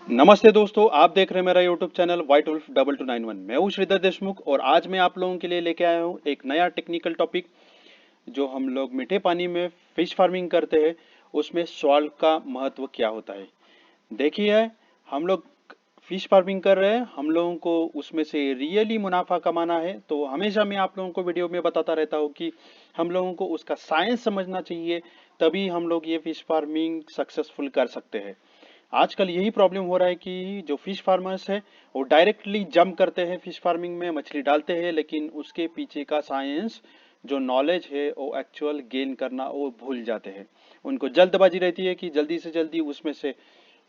नमस्ते दोस्तों, आप देख रहे हैं मेरा यूट्यूब चैनल वाइट वुल्फ 2291। मैं हूं श्रीधर देशमुख और आज मैं आप लोगों के लिए लेके आया हूं एक नया टेक्निकल टॉपिक। जो हम लोग मीठे पानी में फिश फार्मिंग करते हैं उसमें सॉल्ट का महत्व क्या होता है। देखिए, हम लोग फिश फार्मिंग कर रहे हैं, हम लोगों को उसमें से रियली मुनाफा कमाना है, तो हमेशा मैं आप लोगों को वीडियो में बताता रहता हूँ कि हम लोगों को उसका साइंस समझना चाहिए, तभी हम लोग ये फिश फार्मिंग सक्सेसफुल कर सकते हैं। आजकल यही प्रॉब्लम हो रहा है कि जो फिश फार्मर्स है वो डायरेक्टली जंप करते हैं फिश फार्मिंग में, मछली डालते हैं, लेकिन उसके पीछे का साइंस जो नॉलेज है वो एक्चुअल गेन करना वो भूल जाते हैं। उनको जल्दबाजी रहती है कि जल्दी से जल्दी उसमें से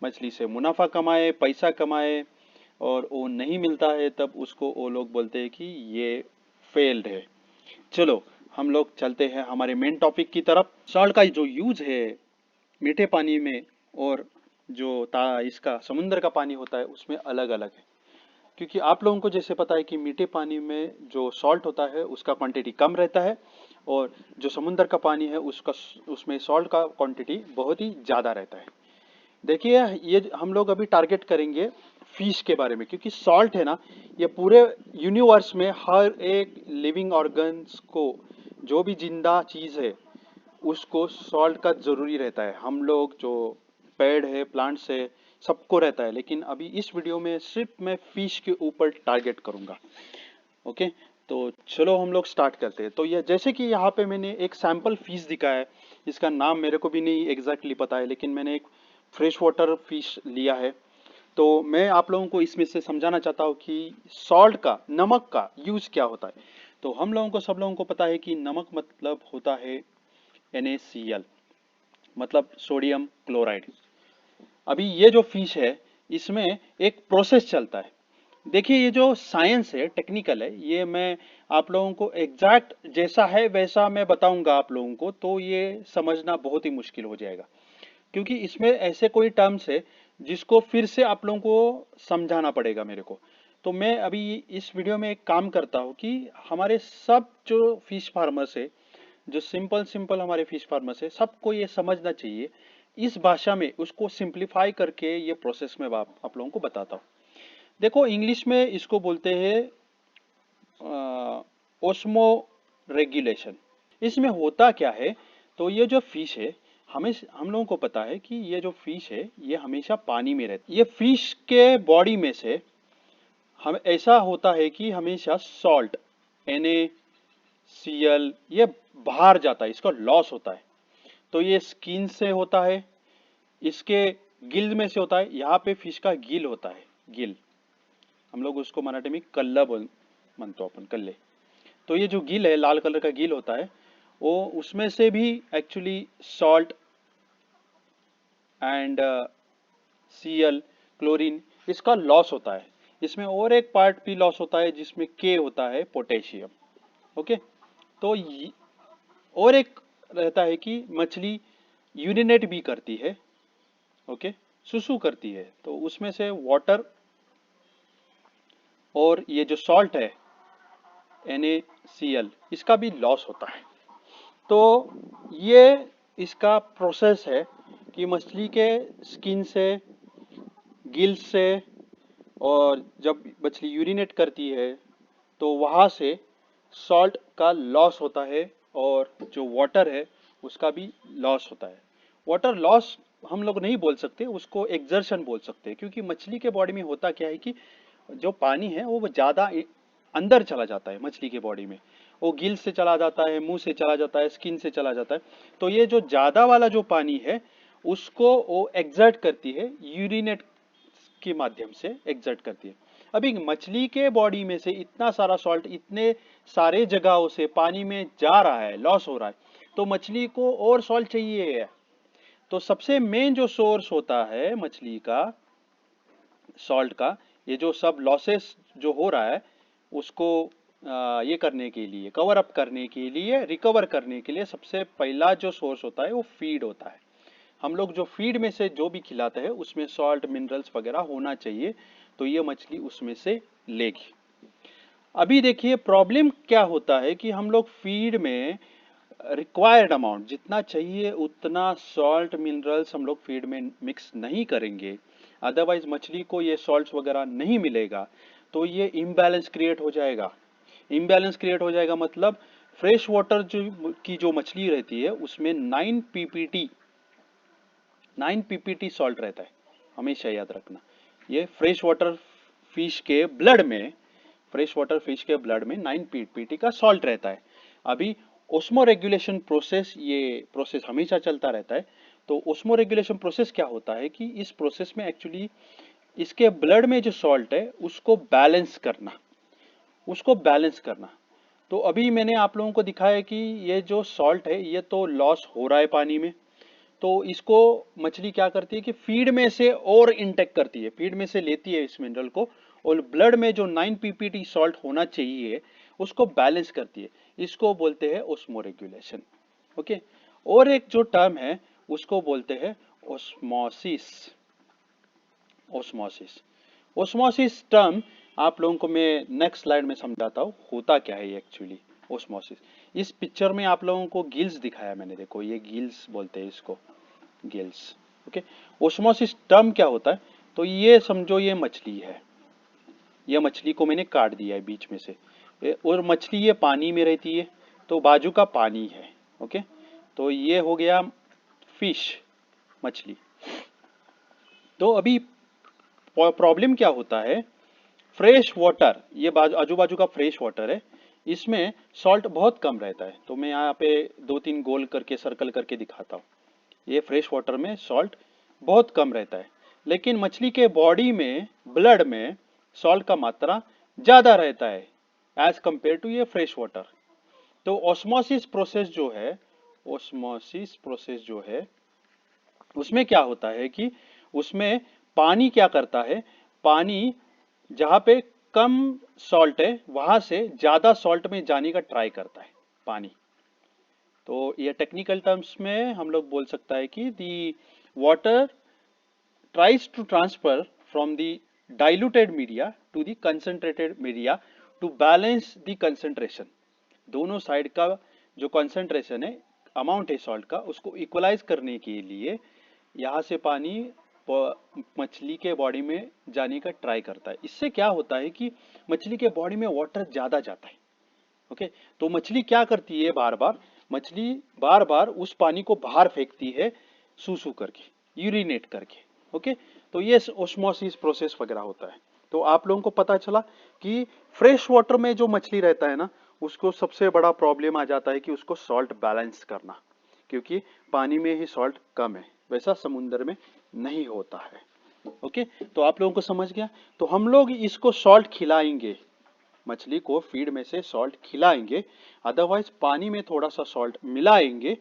मछली से मुनाफा कमाए, पैसा कमाए, और वो नहीं मिलता है तब उसको वो लोग बोलते हैं कि ये फेल्ड है। चलो, हम लोग चलते हैं हमारे मेन टॉपिक की तरफ। सॉल्ट का जो यूज है मीठे पानी में और जो ता इसका समुद्र का पानी होता है उसमें अलग अलग है। क्योंकि आप लोगों को जैसे पता है कि मीठे पानी में जो सॉल्ट होता है उसका क्वांटिटी कम रहता है, और जो समुद्र का पानी है उसका उसमें सॉल्ट का क्वांटिटी बहुत ही ज़्यादा रहता है। देखिए, ये हम लोग अभी टारगेट करेंगे फिश के बारे में, क्योंकि सॉल्ट है ना, ये पूरे यूनिवर्स में हर एक लिविंग ऑर्गन्स को, जो भी जिंदा चीज़ है उसको सॉल्ट का ज़रूरी रहता है। हम लोग जो पेड़ है, प्लांट्स है, सबको रहता है, लेकिन अभी इस वीडियो में सिर्फ मैं फिश के ऊपर टारगेट करूंगा। ओके, तो चलो हम लोग स्टार्ट करते हैं। तो ये जैसे कि यहाँ पे मैंने एक सैंपल फिश दिखाया है, इसका नाम मेरे को भी नहीं एग्जैक्टली पता है, लेकिन मैंने एक फ्रेश वाटर फिश लिया है। तो मैं आप लोगों को इसमें से समझाना चाहता हूँ कि सॉल्ट का, नमक का यूज क्या होता है। तो हम लोगों को, सब लोगों को पता है कि नमक मतलब होता है NaCl, मतलब सोडियम क्लोराइड। अभी ये जो फिश है इसमें एक प्रोसेस चलता है। देखिए, ये जो साइंस है, टेक्निकल है, ये मैं आप लोगों को एग्जैक्ट जैसा है वैसा मैं बताऊंगा आप लोगों को, तो ये समझना बहुत ही मुश्किल हो जाएगा। क्योंकि इसमें ऐसे कोई टर्म्स है जिसको फिर से आप लोगों को समझाना पड़ेगा मेरे को। तो मैं अभी इस वीडियो में एक काम करता हूँ कि हमारे सब जो फिश फार्मर्स है, जो सिंपल सिंपल हमारे फिश फार्मर्स है, सबको ये समझना चाहिए। इस भाषा में उसको सिंप्लीफाई करके ये प्रोसेस में आप लोगों को बताता हूँ। देखो, इंग्लिश में इसको बोलते हैं ओस्मो रेगुलेशन। इसमें होता क्या है, तो ये जो फिश है, हमें, हम लोगों को पता है कि ये जो फिश है ये हमेशा पानी में रहती है। ये फिश के बॉडी में से हम, ऐसा होता है कि हमेशा सॉल्ट, NaCl, ये बाहर जाता है, इसका लॉस होता है। तो ये स्किन से होता है, इसके गिल में से होता है। यहाँ पे फिश का गिल होता है, गिल, हम लोग उसको मराठी में कल्ला बोल मानतो अपन, कल्ले। तो ये जो गिल है, लाल कलर का गिल होता है, वो उसमें से भी actually salt and Cl, chlorine, इसका लॉस होता है। इसमें और एक पार्ट भी लॉस होता है जिसमें K होता है, पोटेशियम। ओके, तो और एक रहता है कि मछली यूरिनेट भी करती है। ओके, सुसु करती है, तो उसमें से वाटर और ये जो सॉल्ट है NaCl, इसका भी लॉस होता है। तो ये इसका प्रोसेस है कि मछली के स्किन से, गिल से, और जब मछली यूरिनेट करती है तो वहाँ से सॉल्ट का लॉस होता है, और जो वाटर है उसका भी लॉस होता है। वाटर लॉस हम लोग नहीं बोल सकते, उसको एक्सर्शन बोल सकते हैं, क्योंकि मछली के बॉडी में होता क्या है कि जो पानी है वो ज़्यादा अंदर चला जाता है मछली के बॉडी में। वो गिल से चला जाता है, मुंह से चला जाता है, स्किन से चला जाता है। तो ये जो ज़्यादा वाला जो पानी है उसको वो एक्सर्ट करती है, यूरिनेट के माध्यम से एक्सर्ट करती है। अभी मछली के बॉडी में से इतना सारा सॉल्ट इतने सारे जगहों से पानी में जा रहा है, लॉस हो रहा है, तो मछली को और सॉल्ट चाहिए है। तो सबसे मेन जो सोर्स होता है मछली का, सॉल्ट का, ये जो सब लॉसेस जो हो रहा है उसको ये करने के लिए, कवर अप करने के लिए, रिकवर करने के लिए, सबसे पहला जो सोर्स होता है वो फीड होता है। हम लोग जो फीड में से जो भी खिलाते हैं उसमें सॉल्ट, मिनरल्स वगैरह होना चाहिए, तो ये मछली उसमें से लेगी। अभी देखिए, प्रॉब्लम क्या होता है कि हम लोग फीड में रिक्वायर्ड अमाउंट जितना चाहिए उतना सॉल्ट, मिनरल्स हम लोग फीड में मिक्स नहीं करेंगे। अदरवाइज मछली को ये सॉल्ट्स वगैरह नहीं मिलेगा तो ये इम्बैलेंस क्रिएट हो जाएगा। इम्बैलेंस क्रिएट हो जाएगा मतलब फ्रेश वाटर जो मछली रहती है उसमें 9 पीपीटी सॉल्ट रहता है, हमेशा याद रखना। ये फ्रेश वाटर फिश के ब्लड में 9 पीपीटी का सॉल्ट रहता है। अभी ओस्मो रेगुलेशन प्रोसेस, ये प्रोसेस हमेशा चलता रहता है। तो ओस्मो रेगुलेशन प्रोसेस क्या होता है कि इस प्रोसेस में एक्चुअली इसके ब्लड में जो सॉल्ट है उसको बैलेंस करना। तो अभी मैंने आप लोगों को दिखाया कि ये जो सॉल्ट है ये तो लॉस हो रहा है पानी में, तो इसको मछली क्या करती है कि फीड में से और इंटेक करती है, फीड में से लेती है इस मिनरल को और ब्लड में जो 9 पीपीटी सॉल्ट होना चाहिए उसको बैलेंस करती है। इसको बोलते हैं ओस्मो रेगुलेशन। ओके, और एक जो टर्म है उसको बोलते हैं ओस्मोसिस। ओस्मोसिस टर्म आप लोगों को मैं नेक्स्ट स्लाइड में समझाता हूँ होता क्या है एक्चुअली ओस्मोसिस। इस पिक्चर में आप लोगों को गिल्स दिखाया मैंने, देखो ये गिल्स बोलते हैं इसको, गिल्स। ओके, ओस्मोसिस टर्म क्या होता है, तो ये समझो ये मछली है, ये मछली को मैंने काट दिया है बीच में से, और मछली ये पानी में रहती है तो बाजू का पानी है। ओके, तो ये हो गया फिश, मछली। तो अभी प्रॉब्लम क्या होता है, फ्रेश वाटर, ये आजू बाजू का फ्रेश वाटर है, इसमें सॉल्ट बहुत कम रहता है। तो मैं यहाँ पे 2-3 गोल करके सर्कल करके दिखाता हूँ। ये फ्रेश वाटर में सॉल्ट बहुत कम रहता है, लेकिन मछली के बॉडी में ब्लड में सॉल्ट का मात्रा ज़्यादा रहता है एज कंपेयर टू ये फ्रेश वाटर। तो ऑस्मोसिस प्रोसेस जो है उसमें क्या होता है कि उसमें पानी क्या करता है, पानी जहाँ पे कम सॉल्ट है वहां से ज्यादा सॉल्ट में जाने का ट्राई करता है पानी। तो ये टेक्निकल टर्म्स में हम लोग बोल सकता है कि the water tries to transfer from the diluted media to the concentrated media to balance the concentration. दोनों साइड का जो कंसंट्रेशन है, अमाउंट है सॉल्ट का, उसको इक्वलाइज करने के लिए यहाँ से पानी मछली के बॉडी में जाने का ट्राई करता है। इससे क्या होता है कि मछली के बॉडी में वाटर ज्यादा जाता है। ओके, तो मछली क्या करती है, मछली बार बार उस पानी को बाहर फेंकती है, सूसू करके, यूरिनेट करके। ओके, तो ये ओस्मोसिस प्रोसेस वगैरह होता है। तो आप लोगों को पता चला कि फ्रेश वाटर में जो मछली रहता है ना, उसको सबसे बड़ा प्रॉब्लम आ जाता है कि उसको सॉल्ट बैलेंस करना, क्योंकि पानी में ही सॉल्ट कम है, वैसा समुद्र में नहीं होता है। ओके, तो आप लोगों को समझ गया। तो हम लोग इसको सॉल्ट खिलाएंगे, मछली को फीड में से सॉल्ट खिलाएंगे, अदरवाइज पानी में थोड़ा सा सॉल्ट मिलाएंगे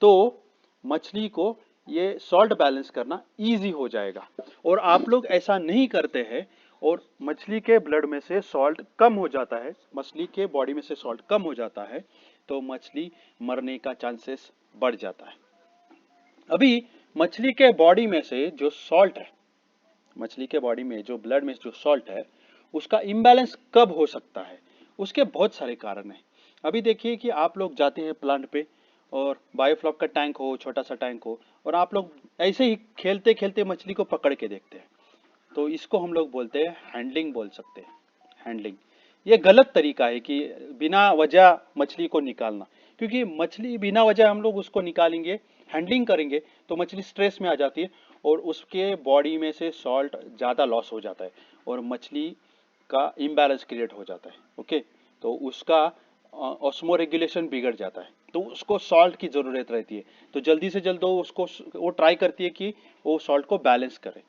तो मछली को ये सॉल्ट बैलेंस करना इजी हो जाएगा। और आप लोग ऐसा नहीं करते हैं और मछली के ब्लड में से सॉल्ट कम हो जाता है, मछली के बॉडी में से सॉल्ट कम हो जाता है, तो मछली मरने का चांसेस बढ़ जाता है। अभी मछली के बॉडी में से जो सॉल्ट है, मछली के बॉडी में जो ब्लड में जो सॉल्ट है, उसका इम्बैलेंस कब हो सकता है, उसके बहुत सारे कारण हैं। अभी देखिए कि आप लोग जाते हैं प्लांट पे और बायोफ्लॉक का टैंक हो, छोटा सा टैंक हो, और आप लोग ऐसे ही खेलते खेलते मछली को पकड़ के देखते हैं, तो इसको हम लोग बोलते हैं हैंडलिंग, बोल सकते हैं हैंडलिंग। ये गलत तरीका है कि बिना वजह मछली को निकालना, क्योंकि मछली बिना वजह हम लोग उसको निकालेंगे, हैंडलिंग करेंगे तो मछली स्ट्रेस में आ जाती है और उसके बॉडी में से सॉल्ट ज़्यादा लॉस हो जाता है और मछली का इम्बैलेंस क्रिएट हो जाता है। ओके, तो उसका ऑस्मो रेगुलेशन बिगड़ जाता है, तो उसको सॉल्ट की ज़रूरत रहती है। तो जल्दी से जल्द वो ट्राई करती है कि वो सॉल्ट को बैलेंस करे।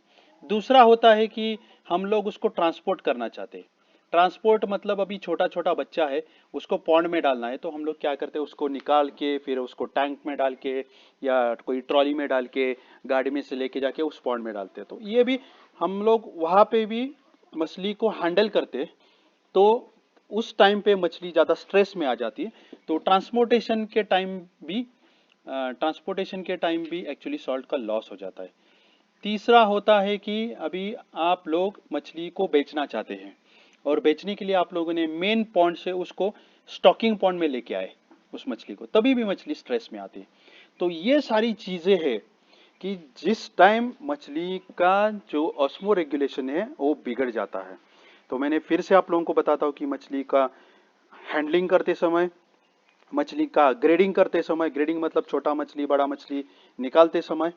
दूसरा होता है कि हम लोग उसको ट्रांसपोर्ट करना चाहते हैं। ट्रांसपोर्ट मतलब अभी छोटा छोटा बच्चा है, उसको पॉन्ड में डालना है, तो हम लोग क्या करते हैं, उसको निकाल के फिर उसको टैंक में डाल के या कोई ट्रॉली में डाल के गाड़ी में से लेके जाके उस पॉन्ड में डालते हैं। तो ये भी हम लोग वहाँ पे भी मछली को हैंडल करते, तो उस टाइम पे मछली ज़्यादा स्ट्रेस में आ जाती है, तो ट्रांसपोर्टेशन के टाइम भी एक्चुअली सॉल्ट का लॉस हो जाता है। तीसरा होता है कि अभी आप लोग मछली को बेचना चाहते हैं और बेचने के लिए आप लोगों ने मेन पॉन्ड से उसको स्टॉकिंग पॉन्ड में लेके आए उस मछली को, तभी भी मछली स्ट्रेस में आती है। तो ये सारी चीजें हैं कि जिस टाइम मछली का जो ऑस्मो रेगुलेशन है वो बिगड़ जाता है। तो मैंने फिर से आप लोगों को बताता हूँ कि मछली का हैंडलिंग करते समय, मछली का ग्रेडिंग करते समय, ग्रेडिंग मतलब छोटा मछली बड़ा मछली निकालते समय,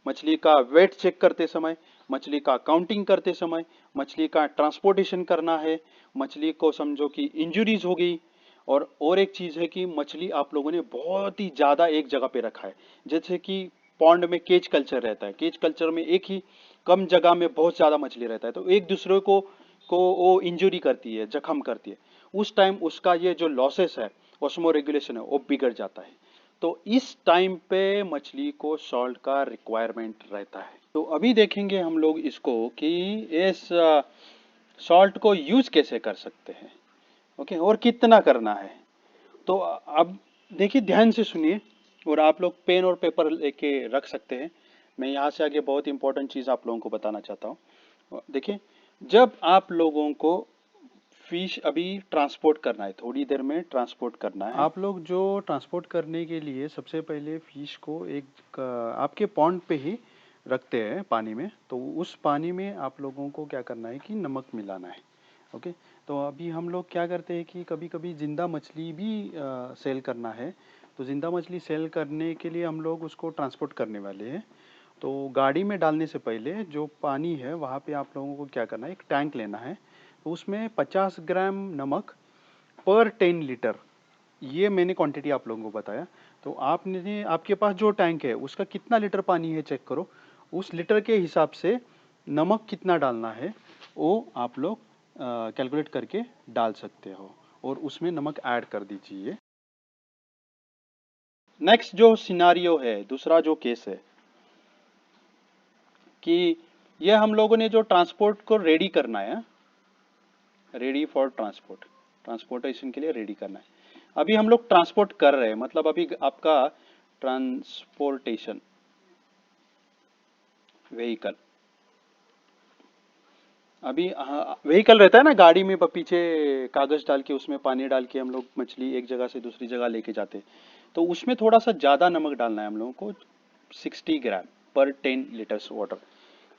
मछली का वेट चेक करते समय, मछली का काउंटिंग करते समय, मछली का ट्रांसपोर्टेशन करना है, मछली को समझो कि इंजुरीज हो गई। और एक चीज है कि मछली आप लोगों ने बहुत ही ज्यादा एक जगह पे रखा है, जैसे कि पॉन्ड में केज कल्चर रहता है, केज कल्चर में एक ही कम जगह में बहुत ज्यादा मछली रहता है, तो एक दूसरे को वो इंजुरी करती है, जख्म करती है। उस टाइम उसका ये जो लॉसेस है, ऑस्मो रेगुलेशन है, वो बिगड़ जाता है। तो इस टाइम पे मछली को सॉल्ट का रिक्वायरमेंट रहता है। तो अभी देखेंगे हम लोग इसको कि इस सॉल्ट को यूज कैसे कर सकते हैं, ओके, और कितना करना है। तो अब देखिए, ध्यान से सुनिए, और आप लोग पेन और पेपर लेके रख सकते हैं। मैं यहाँ से आगे बहुत इंपॉर्टेंट चीज़ आप लोगों को बताना चाहता हूँ। देखिए, जब आप लोगों को फिश अभी ट्रांसपोर्ट करना है, थोड़ी देर में ट्रांसपोर्ट करना है, आप लोग जो ट्रांसपोर्ट करने के लिए सबसे पहले फिश को एक आपके पॉन्ड पे ही रखते हैं पानी में। तो उस पानी में आप लोगों को क्या करना है कि नमक मिलाना है, ओके। तो अभी हम लोग क्या करते हैं कि कभी कभी जिंदा मछली भी सेल करना है। तो जिंदा मछली सेल करने के लिए हम लोग उसको ट्रांसपोर्ट करने वाले हैं। तो गाड़ी में डालने से पहले जो पानी है वहाँ पे आप लोगों को क्या करना है, एक टैंक लेना है। तो उसमें 50 ग्राम नमक पर 10 लीटर, ये मैंने क्वांटिटी आप लोगों को बताया। तो आपने, आपके पास जो टैंक है उसका कितना लीटर पानी है चेक करो, उस लीटर के हिसाब से नमक कितना डालना है वो आप लोग कैलकुलेट करके डाल सकते हो, और उसमें नमक ऐड कर दीजिए। नेक्स्ट जो सिनारियो है, दूसरा जो केस है कि ये हम लोगों ने जो ट्रांसपोर्ट को रेडी करना है, रेडी फॉर ट्रांसपोर्ट, ट्रांसपोर्टेशन के लिए रेडी करना है। अभी हम लोग ट्रांसपोर्ट कर रहे हैं, मतलब अभी आपका ट्रांसपोर्टेशन व्हीकल, अभी व्हीकल रहता है ना गाड़ी में, पीछे कागज डाल के उसमें पानी डाल के हम लोग मछली एक जगह से दूसरी जगह लेके जाते हैं। तो उसमें थोड़ा सा ज़्यादा नमक डालना है हम लोगों को, 60 ग्राम पर 10 लीटर्स वाटर।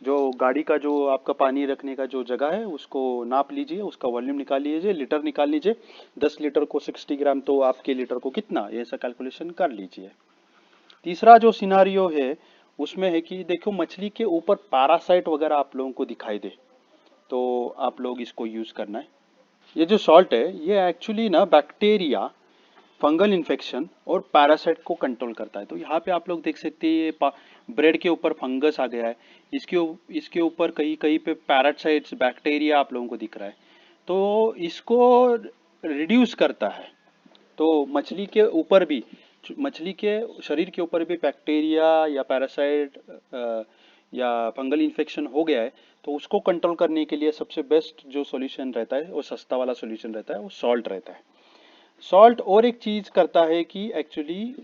जो गाड़ी का जो आपका पानी रखने का जो जगह है उसको नाप लीजिए, उसका वॉल्यूम निकाल लीजिए, लीटर निकाल लीजिए। 10 लीटर को 60 ग्राम, तो आपके लीटर को कितना, ये ऐसा कैलकुलेशन कर लीजिए। तीसरा जो सिनारियो है उसमें है कि देखो मछली के ऊपर पैरासाइट वगैरह आप लोगों को दिखाई दे, तो आप लोग इसको यूज करना है। ये जो सॉल्ट है ये एक्चुअली ना बैक्टीरिया, फंगल इन्फेक्शन और पैरासाइट को कंट्रोल करता है। तो यहाँ पे आप लोग देख सकते हैं ये ब्रेड के ऊपर फंगस आ गया है, इसके ऊपर कहीं कहीं पे पैरासाइट्स, बैक्टीरिया आप लोगों को दिख रहा है। तो इसको रिड्यूस करता है। तो मछली के ऊपर भी, मछली के शरीर के ऊपर भी बैक्टीरिया या पैरासाइट या फंगल इन्फेक्शन हो गया है, तो उसको कंट्रोल करने के लिए सबसे बेस्ट जो सॉल्यूशन रहता है, वो सस्ता वाला सॉल्यूशन रहता है, वो सॉल्ट रहता है। सॉल्ट और एक चीज करता है कि एक्चुअली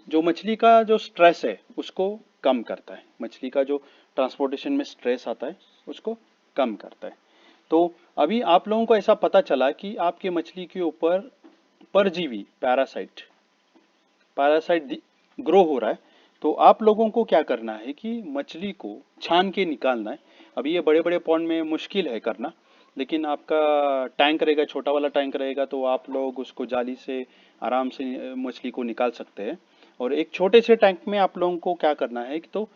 जो मछली का जो स्ट्रेस है उसको कम करता है, मछली का जो ट्रांसपोर्टेशन में स्ट्रेस आता है उसको कम करता है। तो अभी आप लोगों को ऐसा पता चला कि आपके मछली के ऊपर परजीवी, पैरासाइट, पैरासाइट ग्रो हो रहा है। तो आप लोगों को क्या करना है कि मछली को छान के निकालना है। अभी ये बड़े बड़े पॉन्ड में मुश्किल है करना, लेकिन आपका टैंक रहेगा, छोटा वाला टैंक रहेगा, तो आप लोग उसको जाली से आराम से मछली को निकाल सकते हैं। और एक छोटे से टैंक में आप लोगों को क्या करना है कि तो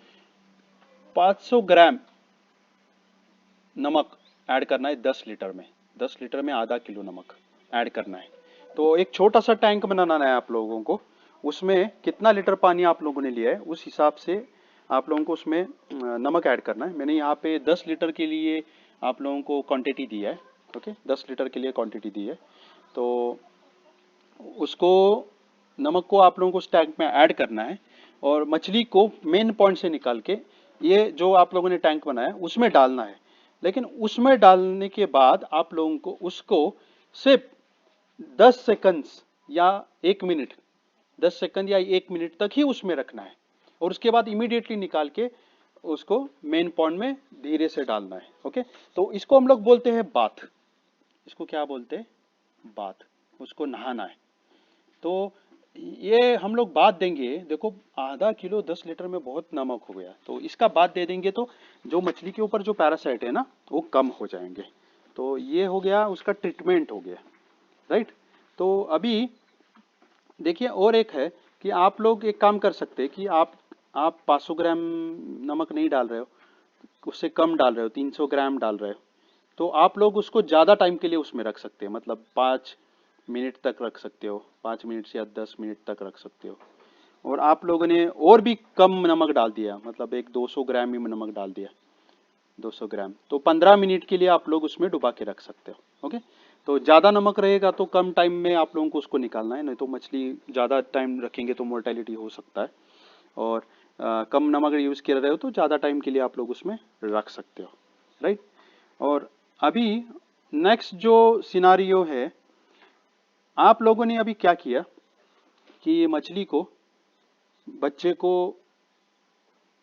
500 ग्राम नमक ऐड करना है 10 लीटर में, 10 लीटर में आधा किलो नमक ऐड करना है। तो एक छोटा सा टैंक बनाना है आप लोगों को, उसमें कितना लीटर पानी आप लोगों ने लिया है उस हिसाब से आप लोगों को उसमें नमक ऐड करना है। मैंने यहाँ पे 10 लीटर के लिए आप लोगों को क्वांटिटी दी है, ओके, 10 लीटर के लिए क्वांटिटी दी है। तो उसको, नमक को आप लोगों को उस टैंक में ऐड करना है, और मछली को मेन पॉइंट से निकाल के ये जो आप लोगों ने टैंक बनाया उसमें डालना है। लेकिन उसमें डालने के बाद आप लोगों को उसको सिर्फ 10 सेकंड्स या 1 मिनट, 10 सेकंड या 1 मिनट तक ही उसमें रखना है, और उसके बाद इमीडिएटली निकाल के उसको मेन पॉन्ड में धीरे से डालना है, ओके। तो इसको हम लोग बोलते हैं बाथ, इसको क्या बोलते हैं, बाथ, उसको नहाना है। तो ये हम लोग बाद देंगे। देखो आधा किलो 10 लीटर में बहुत नमक हो गया, तो इसका बाद दे देंगे तो जो मछली के ऊपर जो पैरासाइट है ना वो कम हो जाएंगे। तो ये हो गया, उसका ट्रीटमेंट हो गया, राइट। तो अभी देखिए और एक है कि आप लोग एक काम कर सकते हैं कि आप 500 ग्राम नमक नहीं डाल रहे हो, उससे कम डाल रहे हो, 300 ग्राम डाल रहे हो, तो आप लोग उसको ज़्यादा टाइम के लिए उसमें रख सकते हैं। मतलब 5 मिनट तक रख सकते हो, 5 मिनट से या 10 मिनट तक रख सकते हो। और आप लोगों ने और भी कम नमक डाल दिया, मतलब एक 200 ग्राम ही नमक डाल दिया, 200 ग्राम, तो 15 मिनट के लिए आप लोग उसमें डुबा के रख सकते हो। ओके। तो ज़्यादा नमक रहेगा तो कम टाइम में आप लोगों को उसको निकालना है, नहीं तो मछली ज़्यादा टाइम रखेंगे तो मोर्टेलिटी हो सकता है। और कम नमक यूज़ कर रहे हो तो ज़्यादा टाइम के लिए आप लोग उसमें रख सकते हो, राइट। और अभी नेक्स्ट जो सिनारियो है, आप लोगों ने अभी क्या किया कि ये मछली को, बच्चे को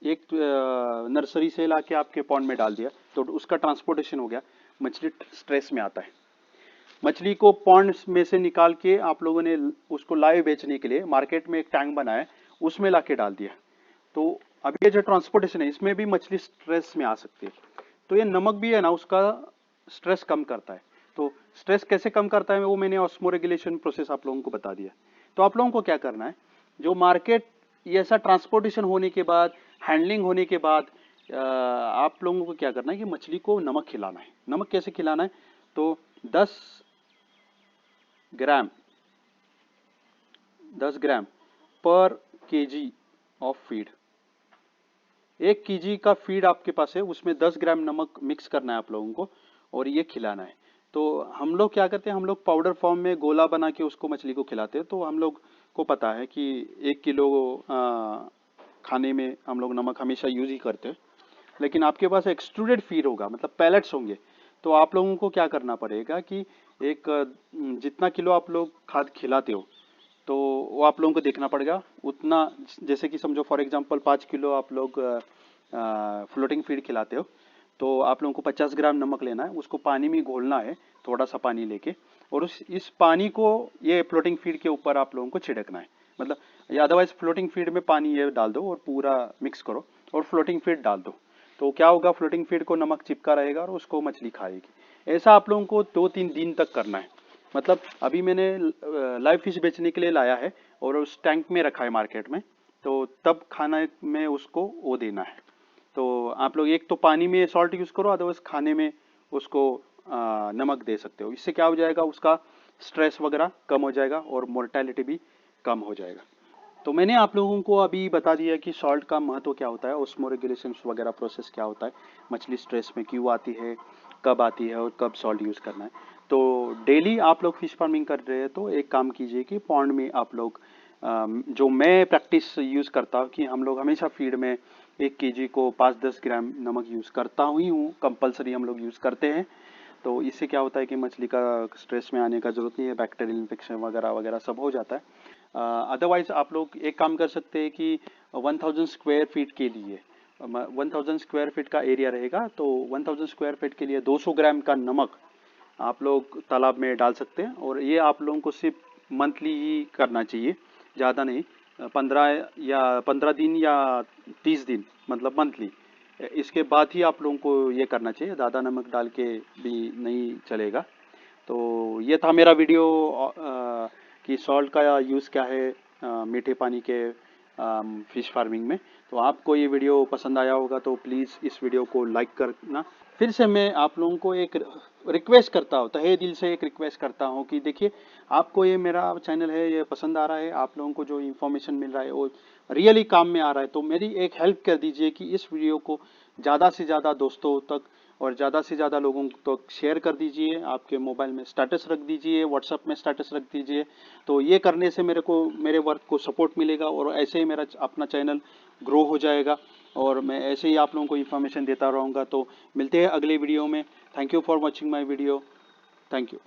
एक नर्सरी से लाके आपके पॉन्ड में डाल दिया, तो उसका ट्रांसपोर्टेशन हो गया। मछली स्ट्रेस में आता है, मछली को पॉन्ड में से निकाल के आप लोगों ने उसको लाइव बेचने के लिए मार्केट में एक टैंक बनाया, उसमें लाके डाल दिया। तो अब ये जो ट्रांसपोर्टेशन है इसमें भी मछली स्ट्रेस में आ सकती है। तो ये नमक भी है ना, उसका स्ट्रेस कम करता है। तो स्ट्रेस कैसे कम करता है वो मैंने ऑस्मो रेगुलेशन प्रोसेस आप लोगों को बता दिया। तो आप लोगों को क्या करना है, जो मार्केट ये ऐसा ट्रांसपोर्टेशन होने के बाद, हैंडलिंग होने के बाद, आप लोगों को क्या करना है कि मछली को नमक खिलाना है। नमक कैसे खिलाना है, तो 10 ग्राम 10 ग्राम पर केजी ऑफ फीड, 1 केजी का फीड आपके पास है, उसमें 10 ग्राम नमक मिक्स करना है आप लोगों को और ये खिलाना है। तो हम लोग क्या करते हैं, हम लोग पाउडर फॉर्म में गोला बना के उसको मछली को खिलाते हैं। तो हम लोग को पता है कि 1 किलो खाने में हम लोग नमक हमेशा यूज ही करते हैं। लेकिन आपके पास एक्सट्रूडेड फीड होगा, मतलब पैलेट्स होंगे, तो आप लोगों को क्या करना पड़ेगा कि एक जितना किलो आप लोग खाद खिलाते हो तो वो आप लोगों को देखना पड़ेगा उतना। जैसे कि समझो फॉर एग्जांपल 5 किलो आप लोग फ्लोटिंग फीड खिलाते हो, तो आप लोगों को 50 ग्राम नमक लेना है, उसको पानी में घोलना है, थोड़ा सा पानी लेके, और इस पानी को ये फ्लोटिंग फीड के ऊपर आप लोगों को छिड़कना है। मतलब या अदरवाइज फ्लोटिंग फीड में पानी ये डाल दो और पूरा मिक्स करो और फ्लोटिंग फीड डाल दो। तो क्या होगा, फ्लोटिंग फीड को नमक चिपका रहेगा और उसको मछली खाएगी। ऐसा आप लोगों को 2-3 दिन तक करना है। मतलब अभी मैंने लाइव फिश बेचने के लिए लाया है और उस टैंक में रखा है मार्केट में, तो तब खाना में उसको वो देना है। तो आप लोग एक तो पानी में सॉल्ट यूज करो, अदरवाइज खाने में उसको नमक दे सकते हो। इससे क्या हो जाएगा, उसका स्ट्रेस वगैरह कम हो जाएगा और मोर्टेलिटी भी कम हो जाएगा। तो मैंने आप लोगों को अभी बता दिया कि सॉल्ट का महत्व क्या होता है, ऑस्मो रेगुलेशंस वगैरह प्रोसेस क्या होता है, मछली स्ट्रेस में क्यों आती है, कब आती है और कब सॉल्ट यूज़ करना है। तो डेली आप लोग फिश फार्मिंग कर रहे हैं तो एक काम कीजिए कि पॉन्ड में आप लोग जो मैं प्रैक्टिस यूज़ करता हूँ कि हम लोग हमेशा फीड में 1 केजी को 5-10 ग्राम नमक यूज़ करता ही हूँ, कंपलसरी हम लोग यूज़ करते हैं। तो इससे क्या होता है कि मछली का स्ट्रेस में आने का जरूरत नहीं है, बैक्टीरियल इन्फेक्शन वगैरह वगैरह सब हो जाता है। अदरवाइज आप लोग एक काम कर सकते हैं कि 1000 स्क्वायर फीट के लिए 1000 स्क्वायर फीट का एरिया रहेगा, तो 1000 स्क्वायर फीट के लिए 200 ग्राम का नमक आप लोग तालाब में डाल सकते हैं। और ये आप लोगों को सिर्फ मंथली ही करना चाहिए, ज़्यादा नहीं। 15 दिन या 30 दिन, मतलब मंथली। इसके बाद ही आप लोगों को ये करना चाहिए, ज़्यादा नमक डाल के भी नहीं चलेगा। तो ये था मेरा वीडियो कि सॉल्ट का यूज़ क्या है मीठे पानी के फिश फार्मिंग में। तो आपको ये वीडियो पसंद आया होगा तो प्लीज़ इस वीडियो को लाइक करना। फिर से मैं आप लोगों को एक रिक्वेस्ट करता हूँ, तहे दिल से एक रिक्वेस्ट करता हूँ कि देखिए आपको ये मेरा चैनल है ये पसंद आ रहा है, आप लोगों को जो इन्फॉर्मेशन मिल रहा है वो रियली काम में आ रहा है, तो मेरी एक हेल्प कर दीजिए कि इस वीडियो को ज़्यादा से ज़्यादा दोस्तों तक और ज़्यादा से ज़्यादा लोगों तक शेयर कर दीजिए। आपके मोबाइल में स्टेटस रख दीजिए, व्हाट्सएप में स्टेटस रख दीजिए। तो ये करने से मेरे वर्क को सपोर्ट मिलेगा और ऐसे ही मेरा अपना चैनल ग्रो हो जाएगा और मैं ऐसे ही आप लोगों को इन्फॉर्मेशन देता रहूँगा। तो मिलते हैं अगले वीडियो में। Thank you for watching my video. Thank you.